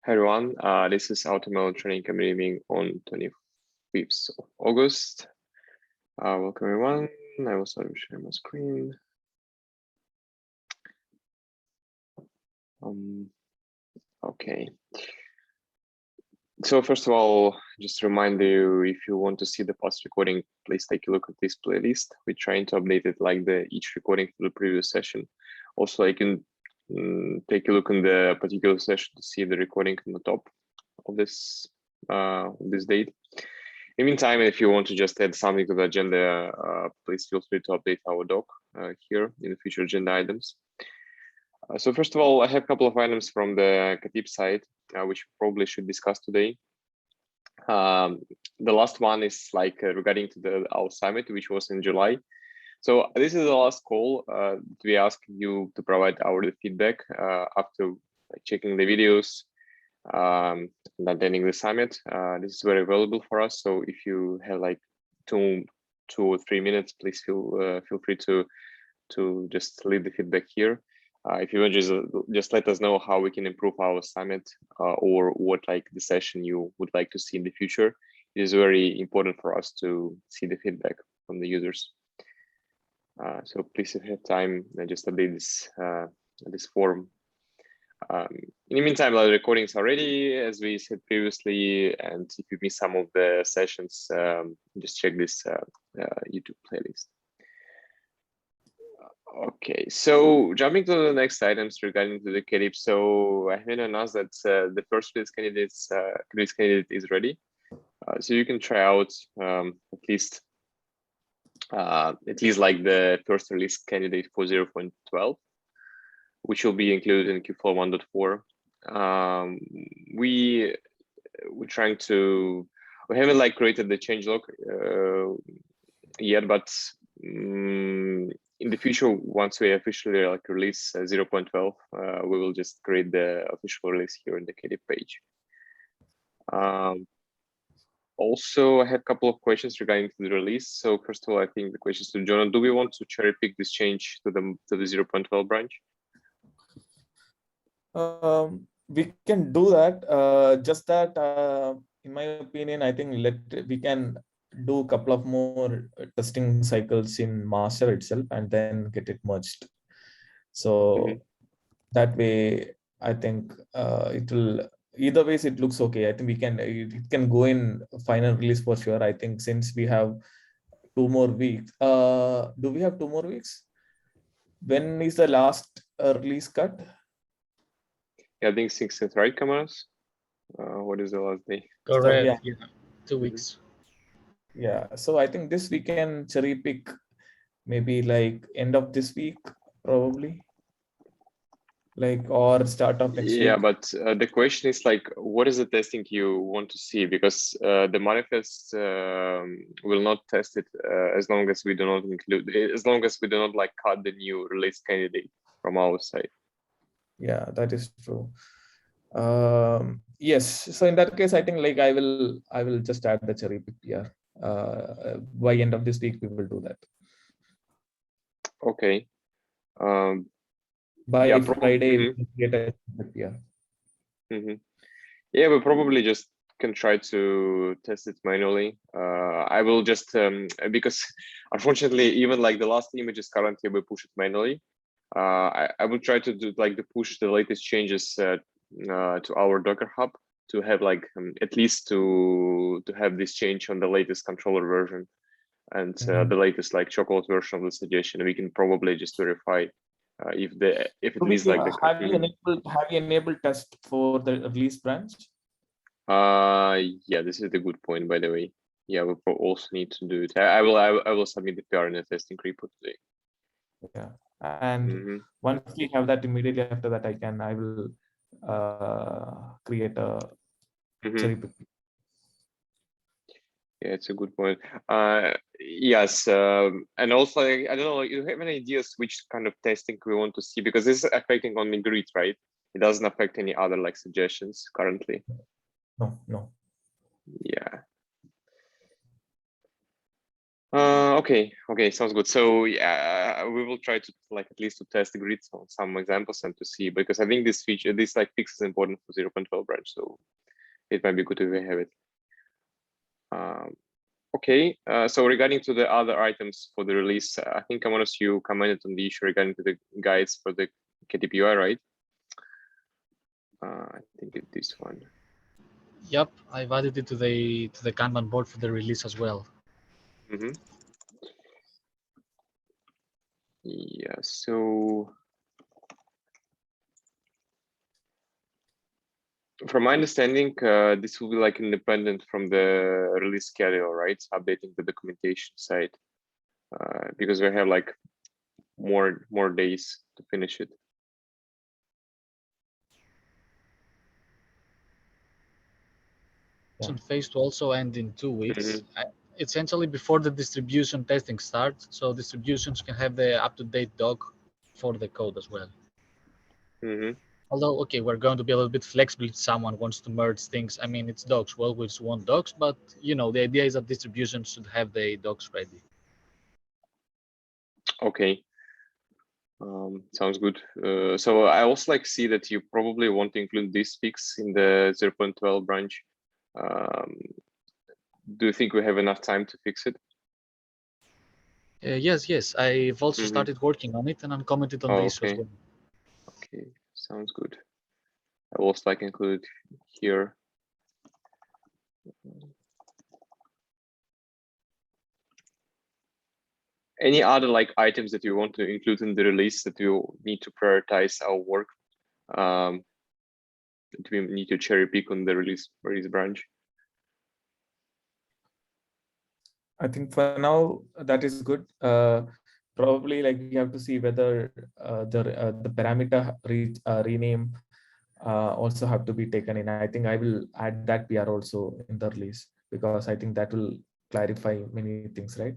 Hi everyone, this is AutoML training committee meeting on 25th of August. Welcome everyone. I will start sharing my screen. Okay. So first of all, just to remind you, if you want to see the past recording, please take a look at this playlist. We're trying to update it like each recording for the previous session. Also, I can take a look in the particular session to see the recording on the top of this date. In the meantime, if you want to just add something to the agenda, please feel free to update our doc here in the future agenda items. So first of all, I have a couple of items from the Katib side, which we probably should discuss today. The last one is like regarding to our summit, which was in July. So this is the last call. We ask you to provide our feedback after checking the videos and attending the summit. This is very valuable for us. So if you have like two or 3 minutes, please feel free to just leave the feedback here. If you want, just let us know how we can improve our summit or what like the session you would like to see in the future. It is very important for us to see the feedback from the users. So please, if you have time, just update this form. In the meantime, the recordings are ready, as we said previously, and if you miss some of the sessions, just check this YouTube playlist. Okay, so jumping to the next items regarding to the Katib. So I have announced that the first release candidate is ready. So you can try out at least like the first release candidate for 0.12, which will be included in Kubeflow 1.4. We haven't like created the changelog yet, but in the future, once we officially like release 0.12, we will just create the official release here in the Katib page. Also, I have a couple of questions regarding to the release. So first of all, I think the questions to Jonah: do we want to cherry pick this change to the 0.12 branch? We can do that. Just that, in my opinion, I think we can do a couple of more testing cycles in master itself and then get it merged. So that way, I think it will. Either ways, it looks okay. I think it can go in final release for sure. I think since we have 2 more weeks. Do we have 2 more weeks? When is the last release cut? Yeah, I think 6th, right, Kamaras? What is the last day? Correct. Yeah. 2 weeks. Yeah, so I think this we can cherry pick maybe like end of this week, probably. Like, or start of next week. Yeah, but the question is like, what is the testing you want to see? Because the manifest will not test it as long as we do not include, as long as we do not like cut the new release candidate from our side. Yeah, that is true. Yes, so in that case, I think like I will just add the cherry pick here. By end of this week, we will do that. Okay. By yeah, Friday, we get a yeah. Yeah, we probably just can try to test it manually. I will just because unfortunately, even like the last images currently we push it manually. I will try to do like to push the latest changes to our Docker Hub to have like at least to have this change on the latest controller version and the latest like chocolate version of the suggestion. We can probably just verify if it is like the have you enabled test for the release branch? Yeah, this is a good point, by the way. Yeah, we also need to do it. I will submit the PR in the testing repo today. Yeah, and once we have that, immediately after that, I will create a cherry pick. Yeah, it's a good point. Yes, and also I don't know, you have any ideas which kind of testing we want to see, because this is affecting only grid, right? It doesn't affect any other like suggestions currently. No. Yeah. Okay, sounds good. So yeah, we will try to like at least to test the grids on some examples and to see, because I think this feature, this like fix is important for 0.12 branch, so it might be good if we have it. Okay, so regarding to the other items for the release, I think Kamonos, you commented on the issue regarding to the guides for the KTPUI, right? I think it's this one. Yep, I've added it to the Kanban board for the release as well. Yeah, so from my understanding, this will be like independent from the release schedule, right? Updating the documentation side, because we have like more days to finish it. Phase to also end in 2 weeks. Essentially before the distribution testing starts, so distributions can have the up-to-date doc for the code as well. Although, okay, we're going to be a little bit flexible if someone wants to merge things. I mean, it's docs. We always want docs, but you know, the idea is that distributions should have the docs ready. Okay. Sounds good. So I also like see that you probably want to include this fix in the 0.12 branch. Do you think we have enough time to fix it? Yes. I've also started working on it, and I'm commented on the issue as well. Okay, sounds good. I will also like include it here. Any other like items that you want to include in the release that you need to prioritize our work? That we need to cherry pick on the release branch? I think for now that is good. Probably like we have to see whether the parameter rename also have to be taken in. I think I will add that PR also in the release, because I think that will clarify many things, right?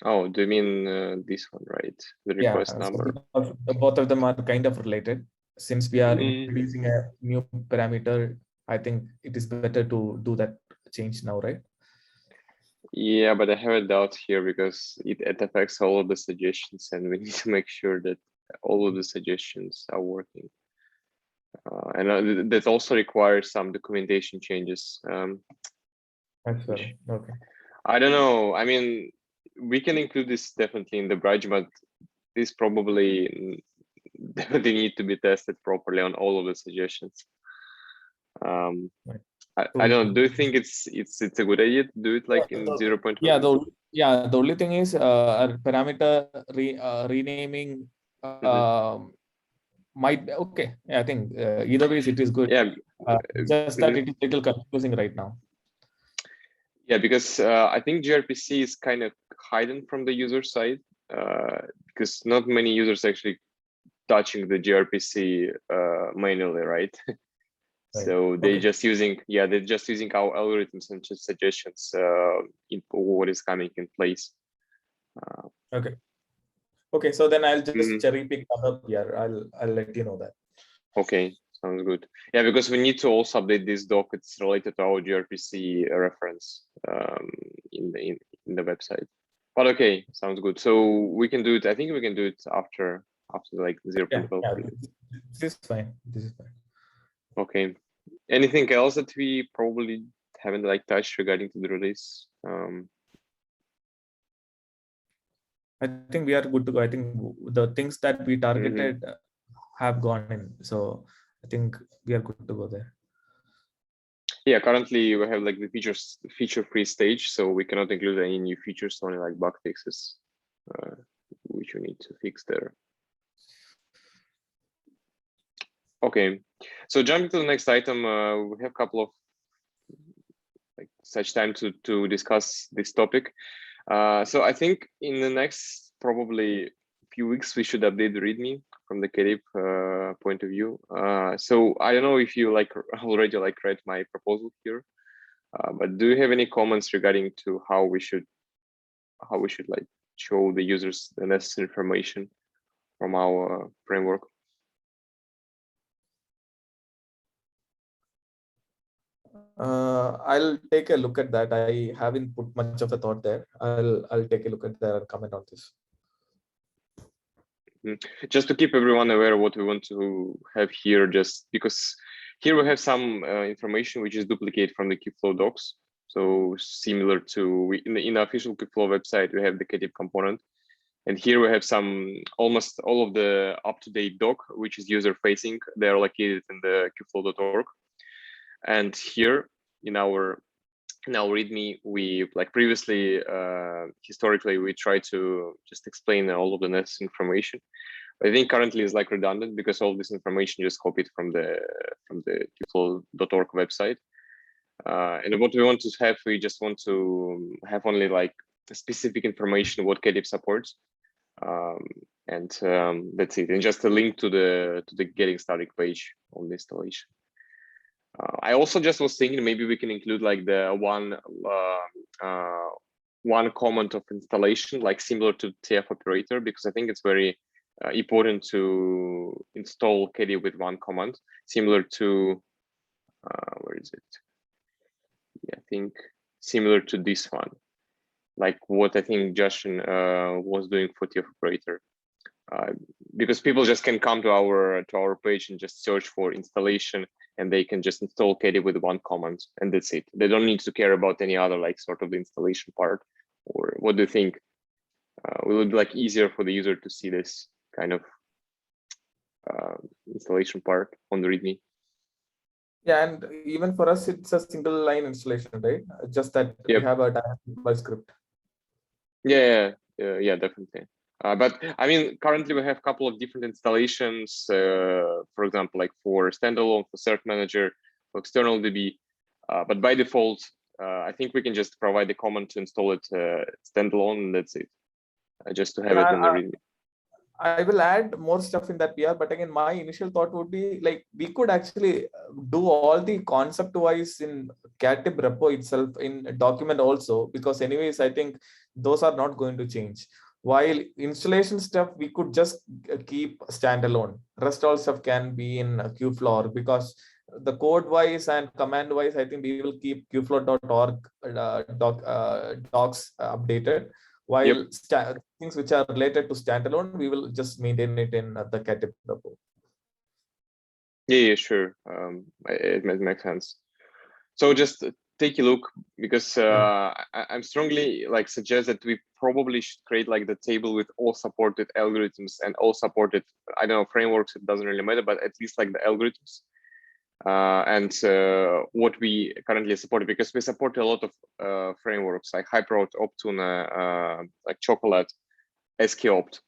Oh, do you mean this one, right? The request number. So both of them are kind of related. Since we are introducing a new parameter, I think it is better to do that change now, right? Yeah, but I have a doubt here because it affects all of the suggestions, and we need to make sure that all of the suggestions are working. And that also requires some documentation changes. That's well. Okay. I don't know. I mean, we can include this definitely in the branch, but this probably definitely need to be tested properly on all of the suggestions. Right. I don't. Do you think it's a good idea to do it like in 0.1? Yeah. The only thing is parameter renaming might be okay. Yeah, I think either ways it is good. Yeah. Just that it is a little confusing right now. Yeah, because I think gRPC is kind of hidden from the user side, because not many users actually touching the gRPC manually, right? So they're just using our algorithms and just suggestions in what is coming in place. Okay, so then I'll just cherry pick up here. I'll let you know that. Okay, sounds good. Yeah, because we need to also update this doc. It's related to our gRPC reference in the website. But okay, sounds good. So we can do it. I think we can do it after like 0.12. Yeah, this is fine. Okay. Anything else that we probably haven't like touched regarding to the release? I think we are good to go. I think the things that we targeted have gone in. So I think we are good to go there. Yeah, currently we have like the feature-free stage, so we cannot include any new features, only like bug fixes, which we need to fix there. Okay, so jumping to the next item, we have a couple of like such time to discuss this topic. So I think in the next probably few weeks we should update the README from the KDIP point of view. So I don't know if you like already like read my proposal here, but do you have any comments regarding to how we should like show the users the necessary information from our framework? I'll take a look at that. I haven't put much of a thought there. I'll take a look at that and comment on this. Just to keep everyone aware of what we want to have here, just because here we have some information which is duplicate from the Kubeflow docs. So similar to in the official Kubeflow website, we have the KDIP component. And here we have almost all of the up-to-date doc, which is user-facing. They are located in the kubeflow.org. And here in our README, we like previously, historically, we try to just explain all of the necessary information. I think currently is like redundant because all this information just copied from the kubeflow.org website. And what we want to have, we just want to have only like specific information what KDIP supports. That's it, and just a link to the getting started page on the installation. I also just was thinking maybe we can include like the one comment of installation, like similar to TF operator, because I think it's very important to install KDIP with one command, similar to where is it? Yeah, I think similar to this one, like what I think Justin was doing for TF operator. Because people just can come to our page and just search for installation, and they can just install KDIP with one command, and that's it. They don't need to care about any other like sort of the installation part. Or what do you think? Will it be like easier for the user to see this kind of installation part on the README? Yeah, and even for us, it's a single line installation, right? Just that we have a direct script. Yeah, definitely. But I mean, currently we have a couple of different installations, for example, like for standalone, for Cert Manager, for external DB. But by default, I think we can just provide the command to install it standalone, and that's it. Just to have it in the README. I will add more stuff in that PR, but again, my initial thought would be like we could actually do all the concept wise in KDIP repo itself in document also, because anyways, I think those are not going to change. While installation stuff, we could just keep standalone. Rest all stuff can be in Kubeflow, because the code wise and command wise, I think we will keep kubeflow.org docs updated. While things which are related to standalone, we will just maintain it in the KDIP repo. Yeah, sure. It makes sense. So just take a look, because I'm strongly like suggest that we probably should create like the table with all supported algorithms and all supported, I don't know, frameworks. It doesn't really matter, but at least like the algorithms. And what we currently support, because we support a lot of frameworks like Hyperopt, Optuna, like Chocolate, SKOpt.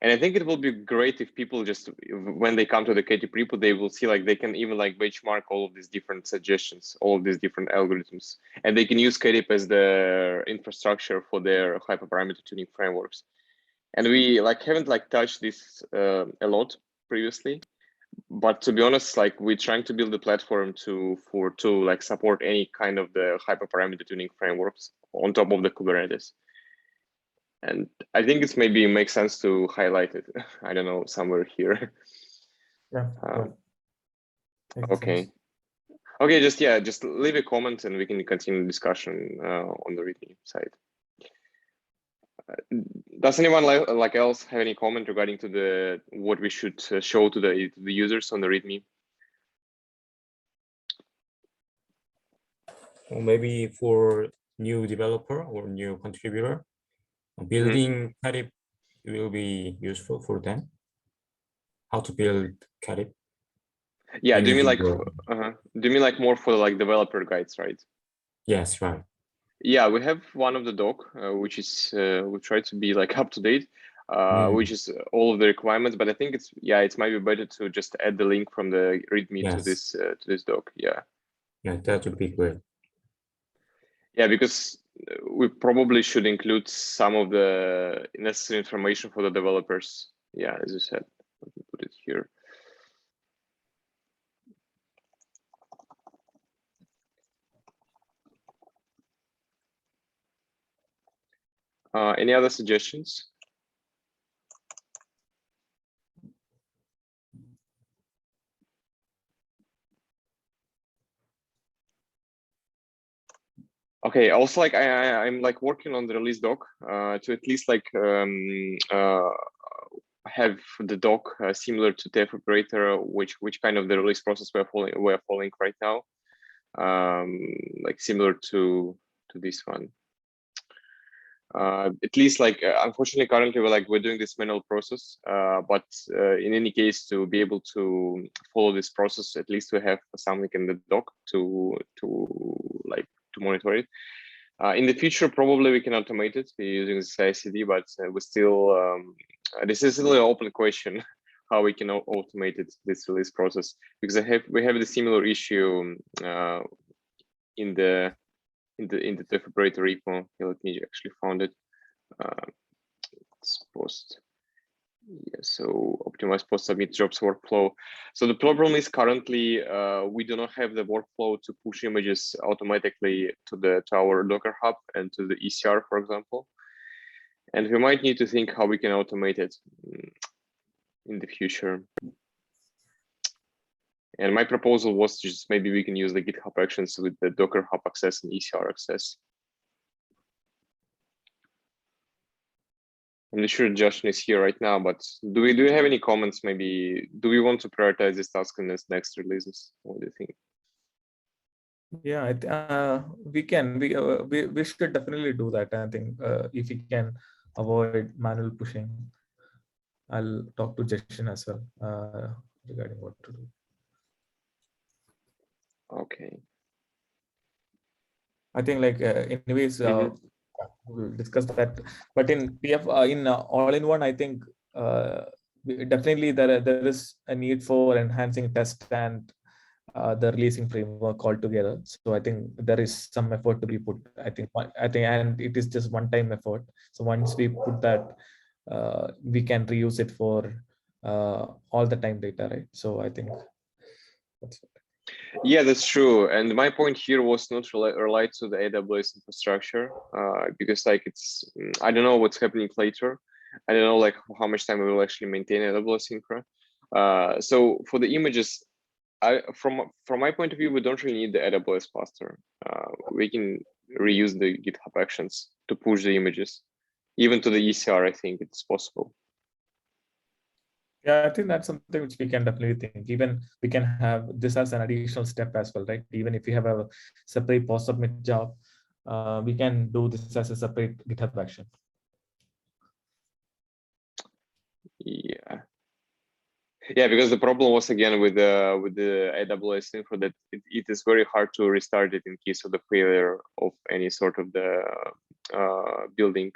And I think it will be great if people just, when they come to the KDIP repo, they will see like they can even like benchmark all of these different suggestions, all of these different algorithms, and they can use KDIP as the infrastructure for their hyperparameter tuning frameworks. And we like haven't like touched this a lot previously. But to be honest, like we're trying to build a platform to like support any kind of the hyperparameter tuning frameworks on top of the Kubernetes. And I think it's maybe makes sense to highlight it. I don't know, somewhere here. Yeah. Okay. Okay, just leave a comment and we can continue the discussion on the README side. Does anyone like else have any comment regarding to the what we should show to the users on the README? Or maybe for new developer or new contributor, building KDIP will be useful for them. How to build KDIP? Yeah, do you mean like more for like developer guides, right? Yes, right. Yeah, we have one of the doc, which is we try to be like up to date, which is all of the requirements. But I think it might be better to just add the link from the README to this doc. Yeah. Yeah, that would be great. Yeah, because we probably should include some of the necessary information for the developers. Yeah, as you said, let me put it here. Any other suggestions? Okay, also like I'm like working on the release doc to at least like have the doc similar to TF operator, which kind of the release process we're following right now, like similar to this one. At least like unfortunately currently we're doing this manual process, but in any case, to be able to follow this process, at least we have something in the doc to monitor it. In the future, probably we can automate it using the CI/CD, but we still this is still an open question how we can automate it, this release process, because we have the similar issue in the TF operator repo. Here, let me actually found it. It's post. Yeah, so optimize post submit jobs workflow. So the problem is currently we do not have the workflow to push images automatically to our Docker Hub and to the ECR, for example. And we might need to think how we can automate it in the future. And my proposal was just maybe we can use the GitHub Actions with the Docker Hub access and ECR access. I'm not sure Justin is here right now, but do you have any comments? Maybe do we want to prioritize this task in this next releases? What do you think? Yeah, we can. We should definitely do that. I think if we can avoid manual pushing, I'll talk to Justin as well regarding what to do. Okay. I think like anyways. We'll discuss that, but in TF in all-in-one, I think definitely there is a need for enhancing test and the releasing framework altogether. So I think there is some effort to be put. I think, and it is just one-time effort. So once we put that, we can reuse it for all the time data, right? So I think that's it. Yeah, that's true. And my point here was not relate to the AWS infrastructure, because like I don't know what's happening later. I don't know like how much time we will actually maintain AWS infra. So for the images, from my point of view, we don't really need the AWS cluster. We can reuse the GitHub Actions to push the images, even to the ECR. I think it's possible. Yeah, I think that's something which we can definitely think. Even we can have this as an additional step as well, right? Even if we have a separate post submit job, we can do this as a separate GitHub action. Yeah, because the problem was again with the AWS info that it is very hard to restart it in case of the failure of any sort of the building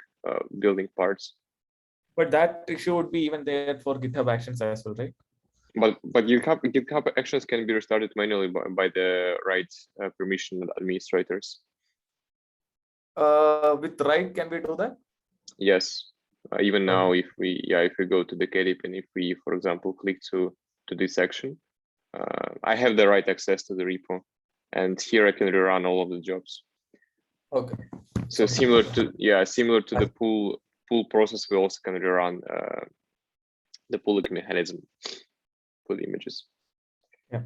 parts. But that issue would be even there for GitHub Actions as well, right? But GitHub Actions can be restarted manually by the right permission administrators. With right, can we do that? Yes. Even now, if we go to the KDIP and if we, for example, click to this section, I have the right access to the repo, and here I can rerun all of the jobs. Okay. So similar to the pull process, we also can rerun the pulling mechanism for the images. Yeah,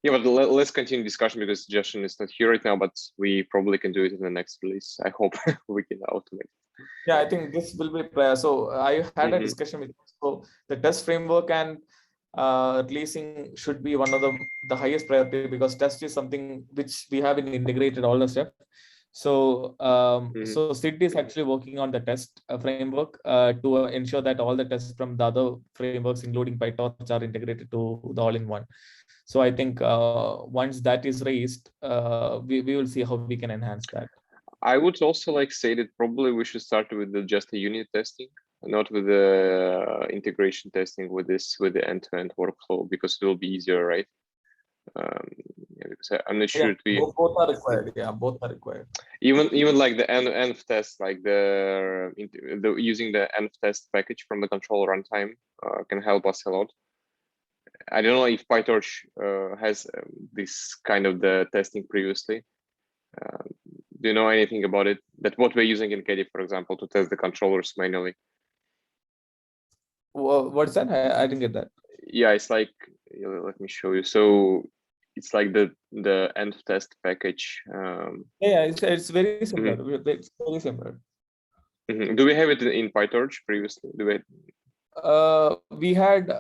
but let's continue discussion because Justin is not here right now, but we probably can do it in the next release. I hope we can automate. Yeah, I think this will be so. I had a discussion with so the test framework and releasing should be one of the highest priority because test is something which we have integrated all the steps. So so Sid is actually working on the test framework to ensure that all the tests from the other frameworks, including PyTorch, are integrated to the all-in-one. So I think once that is raised, we will see how we can enhance that. I would also like say that probably we should start with just the unit testing, not with the integration testing with the end-to-end workflow, because it will be easier, right? Because I'm not sure both are required. Yeah, both are required. Even like the env test, like the using the env test package from the control runtime can help us a lot. I don't know if PyTorch has this kind of the testing previously. Do you know anything about it? That what we're using in KDIP, for example, to test the controllers manually. What's that? I didn't get that. Yeah, it's like, let me show you. So it's like the end test package. Yeah, it's very similar. It's very similar. Do we have it in PyTorch previously? Do we had,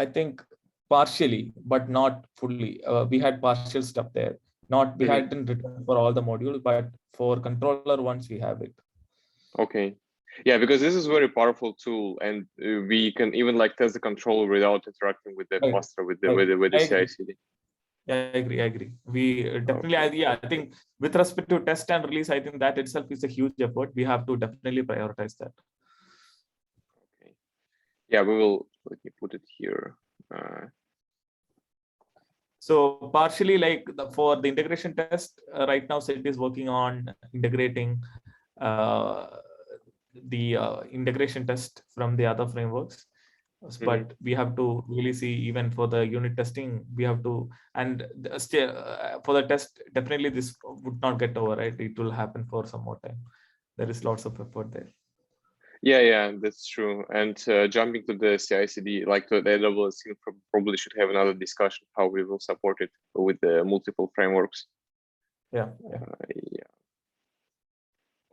I think, partially, but not fully. We had partial stuff there. Not we hadn't written for all the modules, but for controller ones we have it. Okay. Yeah, because this is very powerful tool, and we can even like test the controller without interacting with the cluster with the CI/CD. Yeah, I agree. We definitely, I think with respect to test and release, I think that itself is a huge effort. We have to definitely prioritize that. Okay. Yeah, we will. Let me put it here. So partially, like for the integration test, right now Sid is working on integrating the integration test from the other frameworks. But we have to really see, even for the unit testing, we have to, and for the test, definitely this would not get over, right? It will happen for some more time. There is lots of effort there. Yeah, that's true. And jumping to the CI/CD, like the AWS, probably should have another discussion how we will support it with the multiple frameworks. Yeah.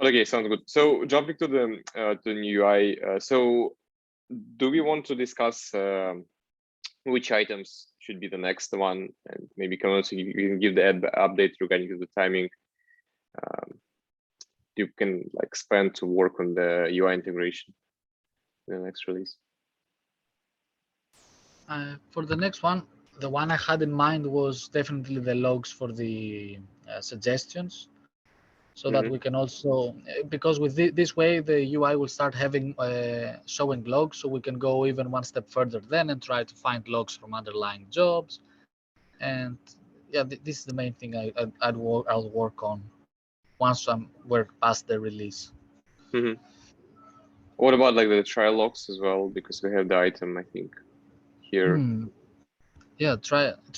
Okay, sounds good. So jumping to the new UI, so do we want to discuss which items should be the next one, and maybe can also give the update regarding the timing you can like spend to work on the UI integration in the next release? For the next one, the one I had in mind was definitely the logs for the suggestions, so that we can also, because with this way the UI will start having showing logs, so we can go even one step further then and try to find logs from underlying jobs. And yeah, this is the main thing I'll work on once we're past the release. What about like the trial logs as well? Because we have the item, I think, here. Yeah,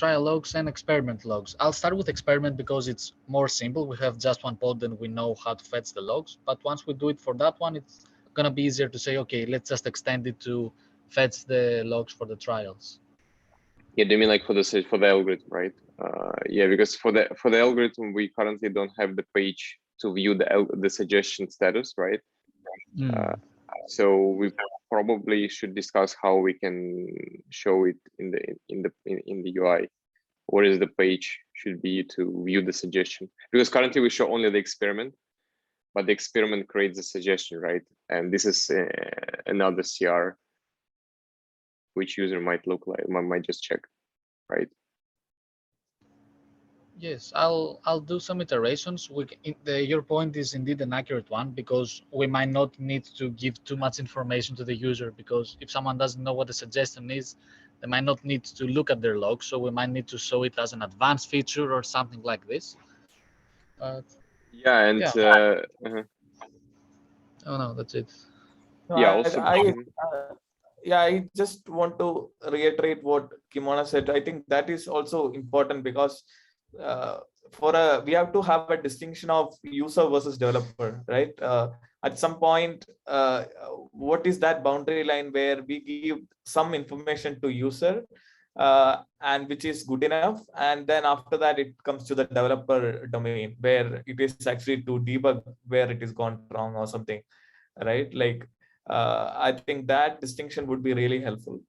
trial logs and experiment logs. I'll start with experiment because it's more simple. We have just one pod and we know how to fetch the logs. But once we do it for that one, it's gonna be easier to say, okay, let's just extend it to fetch the logs for the trials. Yeah, do you mean like for the algorithm, right? Yeah, because for the algorithm, we currently don't have the page to view the suggestion status, right? So we probably should discuss how we can show it in the UI. What is the page should be to view the suggestion? Because currently we show only the experiment, but the experiment creates a suggestion, right? And this is another CR, which user might look like, might just check, right? Yes, I'll do some iterations. Your point is indeed an accurate one, because we might not need to give too much information to the user, because if someone doesn't know what the suggestion is, they might not need to look at their logs, so we might need to show it as an advanced feature or something like this. Yeah, and oh no, that's it. Yeah, also I just want to reiterate what Kimona said. I think that is also important, because we have to have a distinction of user versus developer, right? At some point, what is that boundary line where we give some information to user and which is good enough, and then after that it comes to the developer domain where it is actually to debug where it is gone wrong or something, right? Like I think that distinction would be really helpful.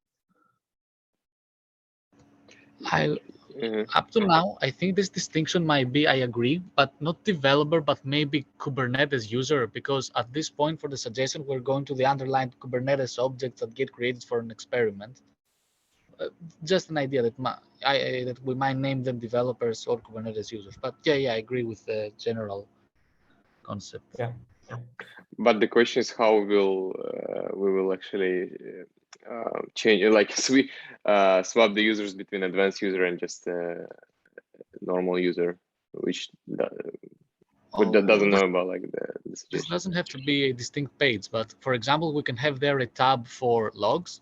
Up to now, I think this distinction might be, I agree, but not developer, but maybe Kubernetes user, because at this point for the suggestion, we're going to the underlying Kubernetes objects that get created for an experiment. Just an idea that we might name them developers or Kubernetes users. But yeah, I agree with the general concept. Yeah. But the question is how we will actually change, like swap the users between advanced user and just normal user, which doesn't know about like the suggestion. This doesn't have to be a distinct page, but for example, we can have there a tab for logs,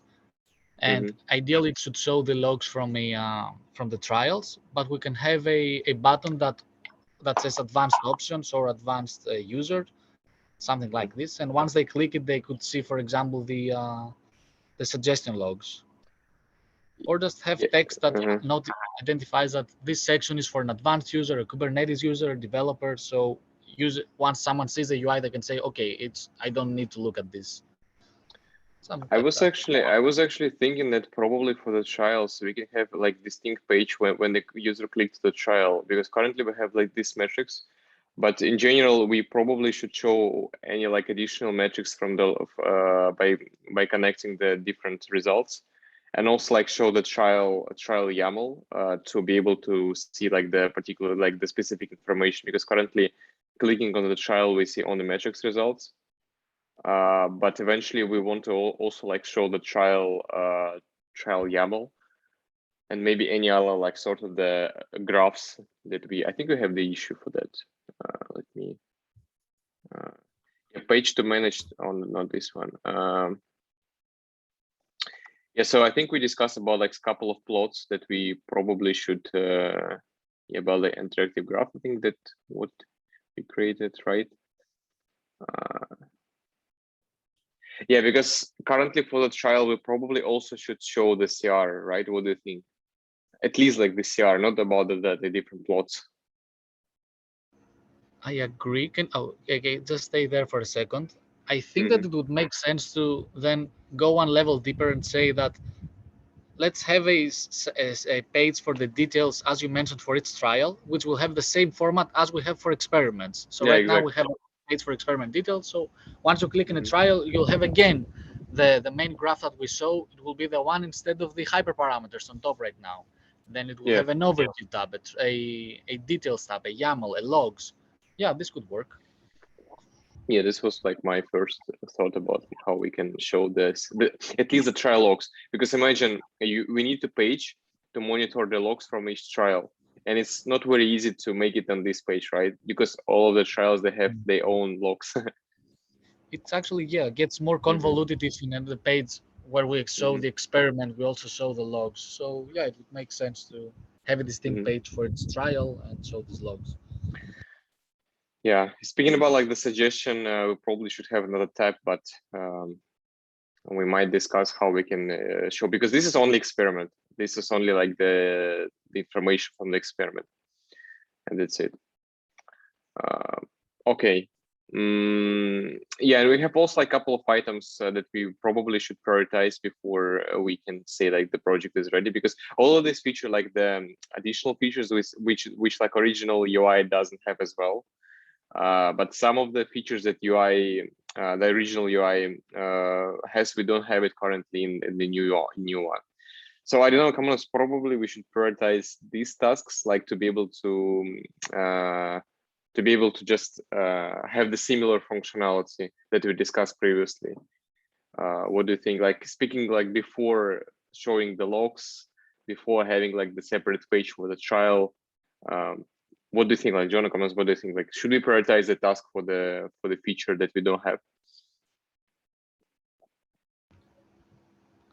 and ideally it should show the logs from the trials, but we can have a button that says advanced options or advanced user, something like this, and once they click it, they could see, for example, the suggestion logs. or just have text that identifies that this section is for an advanced user, a Kubernetes user, a developer. So once someone sees the UI, they can say, okay, I don't need to look at this. I was actually thinking that probably for the trials we can have like distinct page when the user clicks the trial, because currently we have like these metrics, but in general we probably should show any like additional metrics from the by connecting the different results, and also like show the trial YAML to be able to see like the particular like the specific information, because currently clicking on the trial we see only metrics results. But eventually we want to also like show the trial YAML, and maybe any other like sort of the graphs that I think we have the issue for that. Let me page to manage on not this one. Yeah, so I think we discussed about like a couple of plots that we probably should about the interactive graph. I think that what we created, right? Yeah, because currently for the trial, we probably also should show the CR, right? What do you think? At least like the CR, not about the different plots. I agree. Okay, just stay there for a second. I think that it would make sense to then go one level deeper and say that let's have a page for the details, as you mentioned, for each trial, which will have the same format as we have for experiments. So yeah, right exactly. Now we have a page for experiment details. So once you click in a trial, you'll have again the main graph that we saw. It will be the one instead of the hyperparameters on top right now. Then it will have an overview tab, a details tab, a YAML, a logs. Yeah, this could work. Yeah, this was like my first thought about how we can show this, at least the trial logs, because imagine we need a page to monitor the logs from each trial, and it's not very easy to make it on this page, right? Because all of the trials, they have their own logs. It's actually, yeah, it gets more convoluted if in the page where we show the experiment, we also show the logs. So yeah, it would make sense to have a distinct page for its trial and show these logs. Yeah, speaking about like the suggestion, we probably should have another tab, but we might discuss how we can show, because this is only experiment. This is only like the information from the experiment, and that's it. Okay. Yeah, and we have also like a couple of items that we probably should prioritize before we can say like the project is ready, because all of these features, like the additional features which like original UI doesn't have as well. But some of the features that the original UI has, we don't have it currently in the new one. So I don't know, Kamanos, probably we should prioritize these tasks, like to be able to just have the similar functionality that we discussed previously. What do you think? Like speaking like before showing the logs, before having like the separate page for the trial. What do you think, like John, comments? What do you think? Like, should we prioritize the task for the feature that we don't have?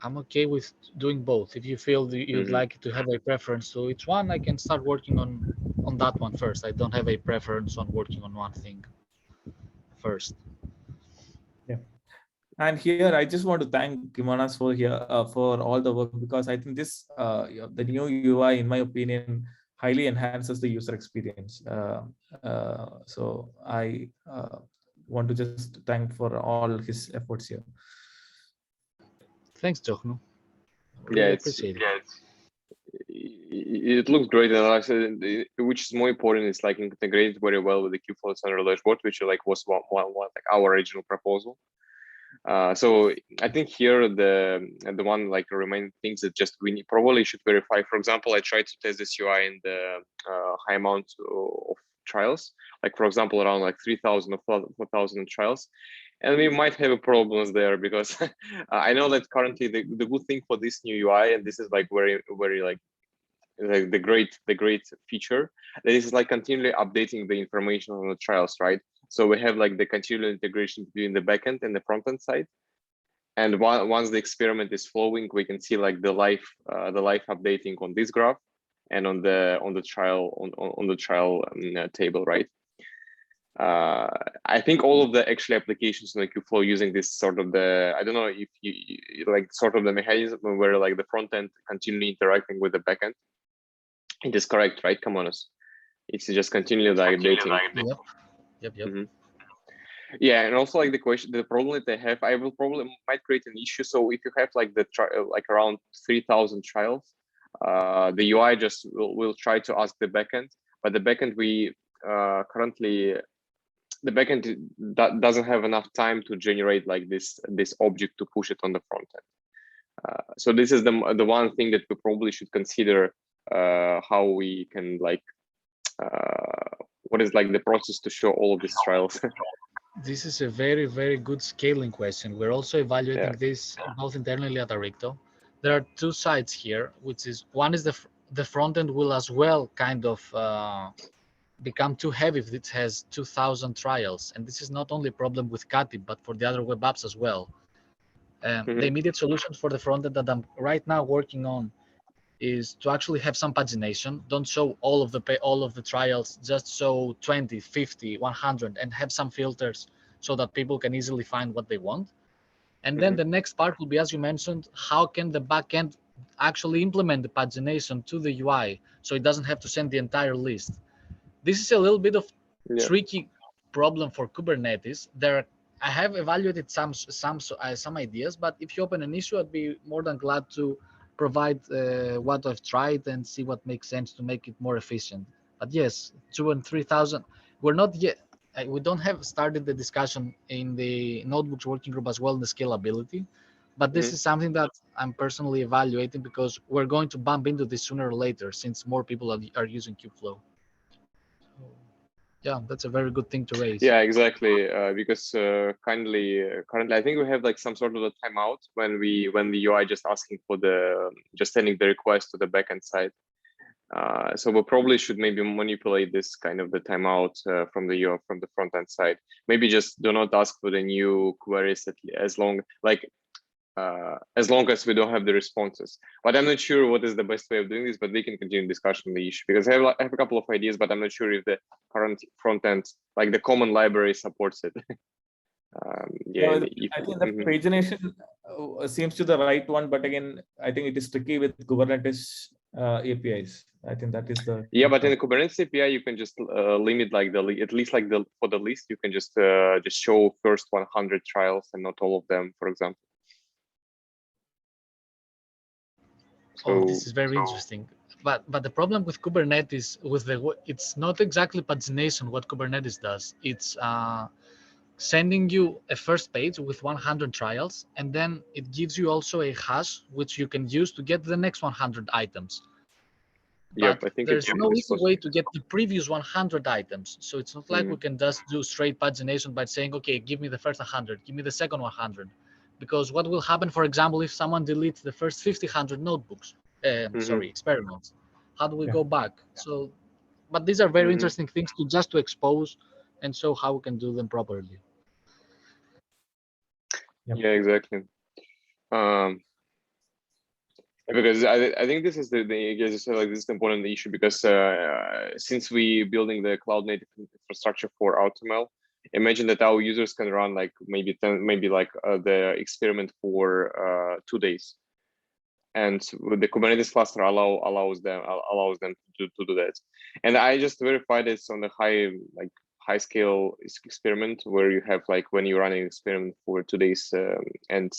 I'm okay with doing both. If you feel you'd like to have a preference to each one, I can start working on that one first. I don't have a preference on working on one thing first. Yeah. And here, I just want to thank Kimanas for all the work, because I think this the new UI, in my opinion, highly enhances the user experience. So I want to just thank for all his efforts here. Thanks, Johnu. Yeah, appreciate it. It looks great, and like I said, which is more important, is like integrated very well with the Kubeflow Center dashboard, which like was one like our original proposal. So I think here the one like remaining things that just we probably should verify. For example, I tried to test this UI in the high amount of trials, like for example around like 3,000 or 4,000 trials, and we might have problems there, because I know that currently the good thing for this new UI, and this is like very like the great feature, that is like continually updating the information on the trials, right? So we have like the continual integration between the backend and the frontend side. And once the experiment is flowing, we can see like the live updating on this graph and on the trial table, right? I think all of the actual applications in the Kubeflow using this sort of the, I don't know if you like sort of the mechanism where like the front end continually interacting with the back end. It is correct, right, Kamonos? It's just continually like updating. Yep. Yeah, and also like the problem that they have, I will probably might create an issue. So if you have like like around 3,000 trials, the UI just will try to ask the backend, but the backend we currently the backend doesn't have enough time to generate like this object to push it on the front end. So this is the one thing that we probably should consider, how we can like what is like the process to show all of these trials. This is a very, very good scaling question. We're also evaluating this both internally at Aricto. There are two sides here, which is one is the front end will as well kind of become too heavy if it has 2,000 trials. And this is not only a problem with Katib, but for the other web apps as well. The immediate solution for the front end that I'm right now working on is to actually have some pagination. Don't show all of the trials, just show 20, 50, 100, and have some filters so that people can easily find what they want. And then the next part will be, as you mentioned, how can the backend actually implement the pagination to the UI so it doesn't have to send the entire list. This is a little bit of tricky problem for Kubernetes. I have evaluated some ideas, but if you open an issue, I'd be more than glad to provide what I've tried and see what makes sense to make it more efficient. But yes, 2,000 and 3,000. We're not yet. We don't have started the discussion in the notebooks working group as well in the scalability. But this is something that I'm personally evaluating because we're going to bump into this sooner or later since more people are using Kubeflow. Yeah, that's a very good thing to raise. Yeah, exactly. Because currently, I think we have like some sort of a timeout when the UI just asking for just sending the request to the backend side. So we probably should maybe manipulate this kind of the timeout from the front end side. Maybe just do not ask for the new queries as long as we don't have the responses. But I'm not sure what is the best way of doing this, but we can continue discussion on the issue because I have a couple of ideas, but I'm not sure if the current front end, like the common library, supports it. I think the pagination seems to the right one, but again, I think it is tricky with Kubernetes APIs. I think that is the but in the Kubernetes API, you can just limit like at least like for the list, you can just show first 100 trials and not all of them, for example. So, this is very interesting. But the problem with Kubernetes, it's not exactly pagination what Kubernetes does. It's sending you a first page with 100 trials, and then it gives you also a hash which you can use to get the next 100 items. But I think there's no easy way to get the previous 100 items. So it's not like we can just do straight pagination by saying, okay, give me the first 100, give me the second 100. Because what will happen, for example, if someone deletes the first 100 notebooks, experiments, how do we go back? So, but these are very interesting things to expose and show how we can do them properly. Yeah, exactly. Because I think this is the as you said, like this is an important issue because since we building the cloud native infrastructure for AutoML, imagine that our users can run like maybe the experiment for 2 days, and the Kubernetes cluster allows them to do that. And I just verified this on the high scale experiment where you have like when you're running an experiment for 2 days, and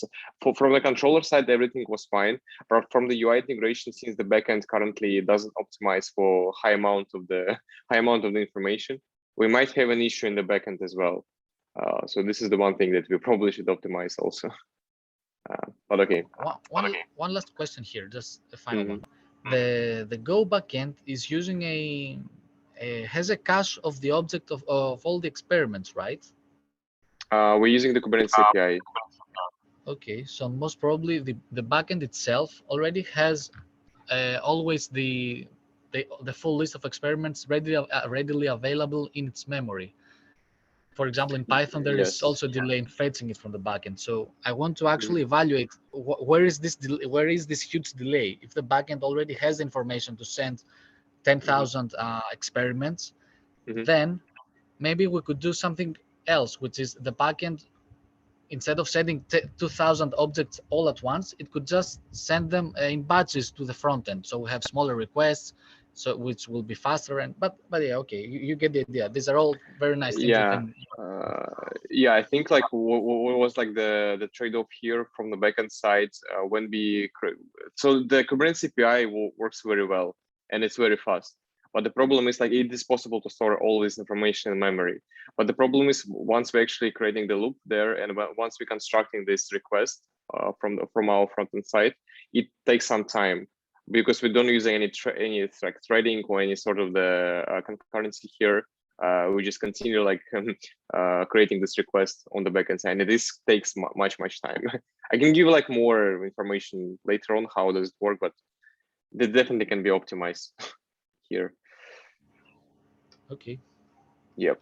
from the controller side everything was fine, but from the UI integration, since the backend currently doesn't optimize for high amount of the information, we might have an issue in the backend as well. So this is the one thing that we probably should optimize also. But okay. One last question here, just a final one. The Go backend is using has a cache of the object of all the experiments, right? We're using the Kubernetes API. Okay, so most probably the backend itself already has always the full list of experiments readily available in its memory. For example, in Python, there is also a delay in fetching it from the backend. So I want to actually evaluate where is this huge delay. If the backend already has information to send 10,000 experiments, then maybe we could do something else, which is the backend, instead of sending 2,000 objects all at once, it could just send them in batches to the front end. So we have smaller requests, so which will be faster. And but yeah, okay, you get the idea. These are all very nice things. Yeah. Yeah, I think like what was like the trade-off here from the backend side when we so the Kubernetes API works very well and it's very fast. But the problem is like it is possible to store all this information in memory. But the problem is once we're actually creating the loop there and once we're constructing this request from our front-end side, it takes some time because we don't use any like threading or any sort of the concurrency here. We just continue like creating this request on the backend side, and this takes much time. I can give like more information later on how does it work, but it definitely can be optimized here. Okay. Yep.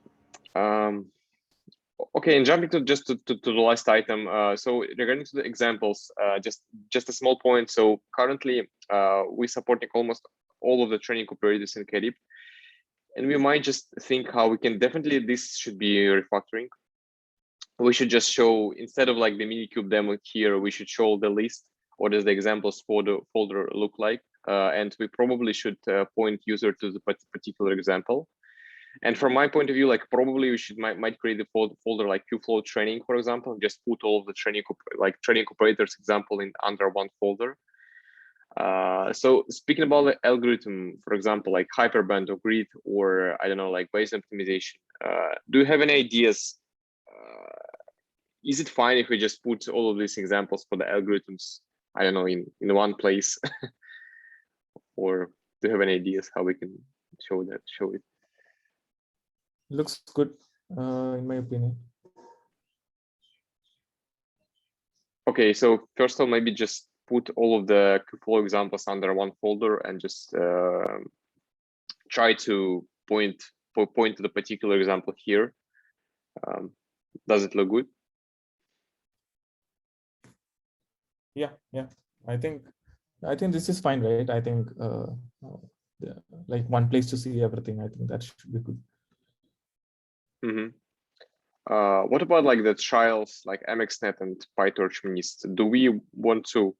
Okay, and jumping to just to the last item. So regarding to the examples, just a small point. So currently, we're supporting almost all of the training operators in KDIP. And we might just think how we can definitely, this should be refactoring. We should just show, instead of like the Minikube demo here, we should show the list, what does the examples for the folder look like. And we probably should point user to the particular example. And from my point of view, like probably we should might create a folder like Kubeflow training, for example, and just put all of the training operators example in under one folder. So speaking about the algorithm, for example, like hyperband or grid, or I don't know, like Bayesian optimization, do you have any ideas? Is it fine if we just put all of these examples for the algorithms, I don't know, in one place? Or do you have any ideas how we can show it? Looks good, in my opinion. Okay, so first of all, maybe just put all of the Kubeflow examples under one folder and just try to point to the particular example here. Does it look good? Yeah. I think this is fine, right? I think like one place to see everything. I think that should be good. What about like the trials like MXNet and PyTorch Minist? Do we want to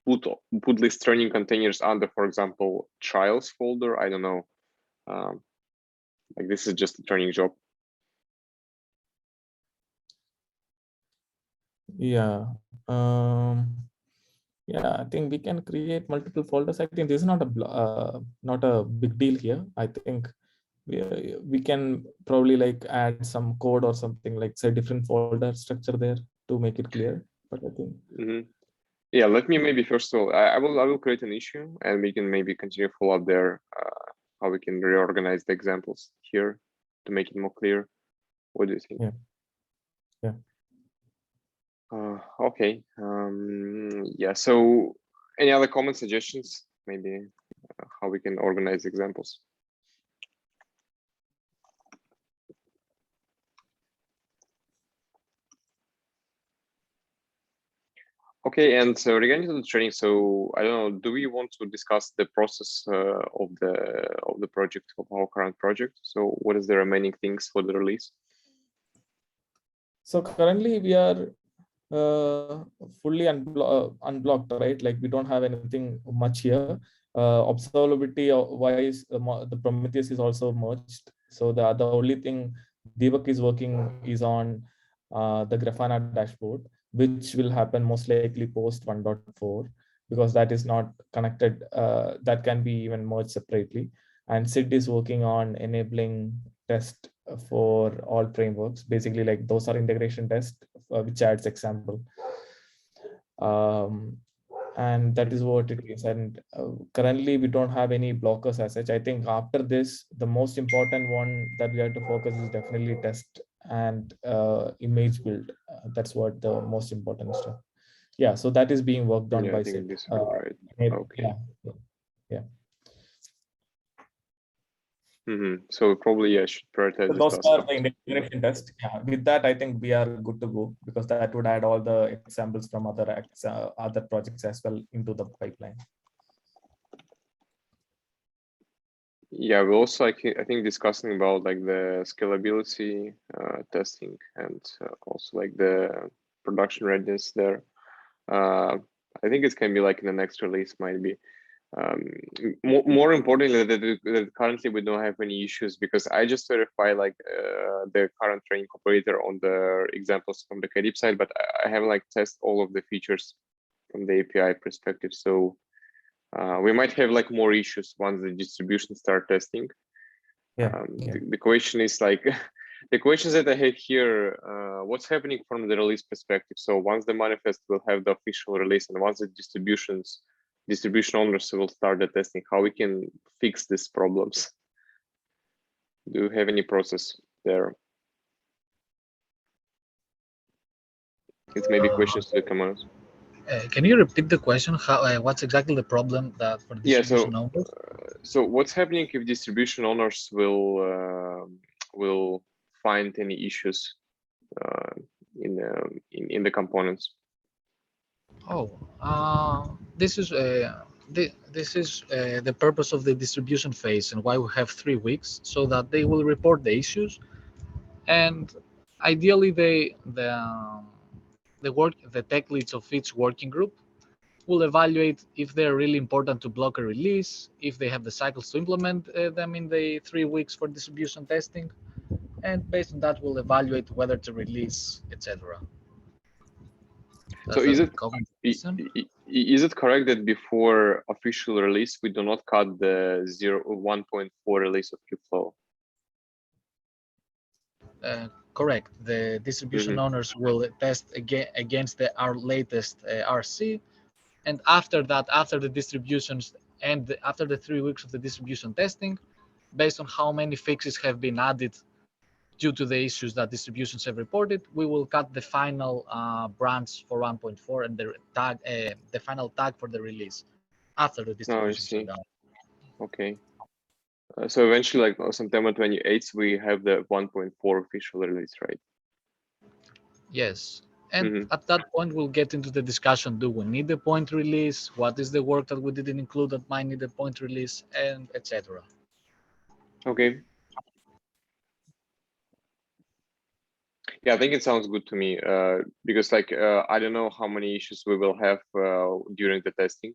put these training containers under, for example, trials folder? I don't know. Like this is just a training job. Yeah. Yeah, I think we can create multiple folders. I think this is not a big deal here. I think we can probably like add some code or something, like say different folder structure there to make it clear. But I think yeah, let me maybe first of all, I will create an issue and we can maybe continue follow up there, how we can reorganize the examples here to make it more clear. What do you think? Yeah. Okay. Yeah. So, any other comment suggestions? Maybe how we can organize examples. Okay, and so regarding to the training, so I don't know, do we want to discuss the process of the project, of our current project? So what is the remaining things for the release? So currently we are fully unblocked, right? Like we don't have anything much here. Observability wise, the Prometheus is also merged. So the only thing Deepak is working is on the Grafana dashboard, which will happen most likely post 1.4, because that is not connected. That can be even merged separately. And Sid is working on enabling test for all frameworks. Basically, like those are integration tests, which adds example. And that is what it is. And currently we don't have any blockers as such. I think after this, the most important one that we have to focus is definitely test and image build. That's what the most important stuff. Yeah, so that is being worked on by Sid. Right. Okay. Yeah. So probably I should prioritize so those are the integration test. Yeah, with that I think we are good to go, because that would add all the examples from other projects as well into the pipeline. Yeah, we also I think discussing about like the scalability testing and also like the production readiness there. I think it can be like in the next release might be. More importantly, that currently we don't have any issues because I just verify like the current training operator on the examples from the KDIP side, but I haven't like test all of the features from the API perspective. So we might have like more issues once the distribution start testing. Yeah, The question is like, the questions that I have here, what's happening from the release perspective? So once the manifest will have the official release and once the distribution owners will start the testing, how we can fix these problems? Do you have any process there? It's maybe questions to the commands. Can you repeat the question? How? What's exactly the problem that for distribution owners? So what's happening if distribution owners will find any issues in the components? This is the purpose of the distribution phase and why we have 3 weeks, so that they will report the issues, and ideally the tech leads of each working group will evaluate if they're really important to block a release, if they have the cycles to implement them in the 3 weeks for distribution testing, and based on that we'll evaluate whether to release, etc. So is it correct that before official release we do not cut the 1.4 release of Kubeflow? Correct. The distribution owners will test against our latest RC, and after that, after the distributions and after the 3 weeks of the distribution testing, based on how many fixes have been added due to the issues that distributions have reported, we will cut the final branch for 1.4 and the final tag for the release after the distributions are done. Okay. So eventually, like on September 28th, we have the 1.4 official release, right? Yes. And at that point, we'll get into the discussion, do we need a point release? What is the work that we didn't include that might need a point release, and etc. Okay. Yeah, I think it sounds good to me because like, I don't know how many issues we will have during the testing.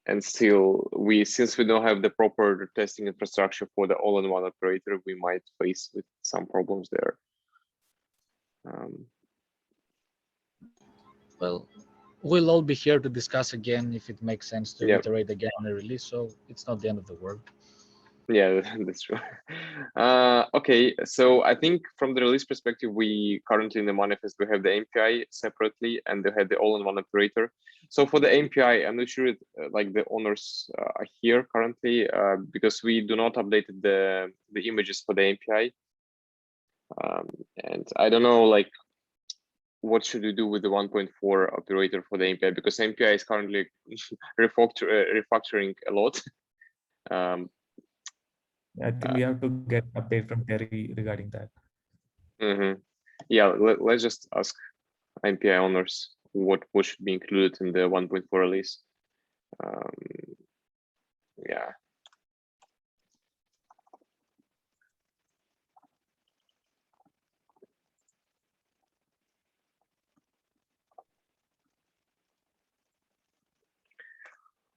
And still, since we don't have the proper testing infrastructure for the all-in-one operator, we might face with some problems there. Well, we'll all be here to discuss again if it makes sense to iterate again on the release, so it's not the end of the world. Yeah, that's true. Okay, so I think from the release perspective, we currently in the manifest, we have the MPI separately and they have the all-in-one operator. So for the MPI, I'm not sure like the owners are here currently because we do not update the images for the MPI. And I don't know, like, what should we do with the 1.4 operator for the MPI, because MPI is currently refactoring a lot. I think we have to get an update from Terry regarding that. Yeah, let's just ask MPI owners what should be included in the 1.4 release. Yeah.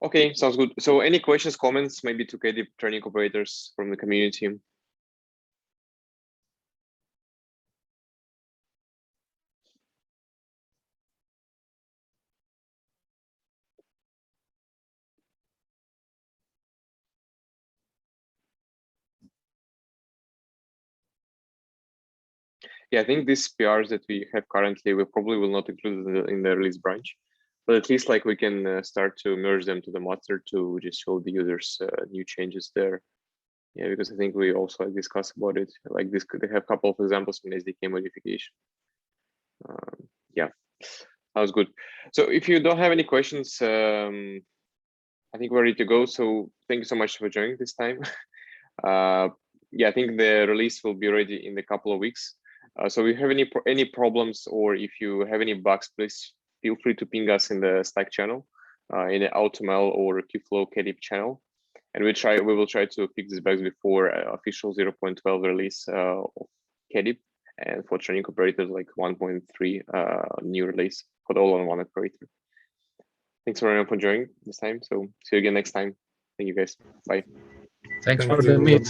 Okay, sounds good. So any questions, comments, maybe to KDIP training operators from the community? Yeah, I think these PRs that we have currently, we probably will not include in the release branch, but at least like we can start to merge them to the master to just show the users new changes there. Yeah, because I think we also discussed about it. Like this, they have a couple of examples in SDK modification. Yeah, that was good. So if you don't have any questions, I think we're ready to go. So thank you so much for joining this time. Yeah, I think the release will be ready in a couple of weeks. So if you have any problems or if you have any bugs, please feel free to ping us in the Slack channel, in the AutoML or Kubeflow KDIP channel. And we will try to fix these bugs before official 0.12 release of KDIP, and for training operators like 1.3 new release for the all-on-one operator. Thanks everyone for joining this time. So see you again next time. Thank you guys. Bye. Thanks Thank for the you. meet.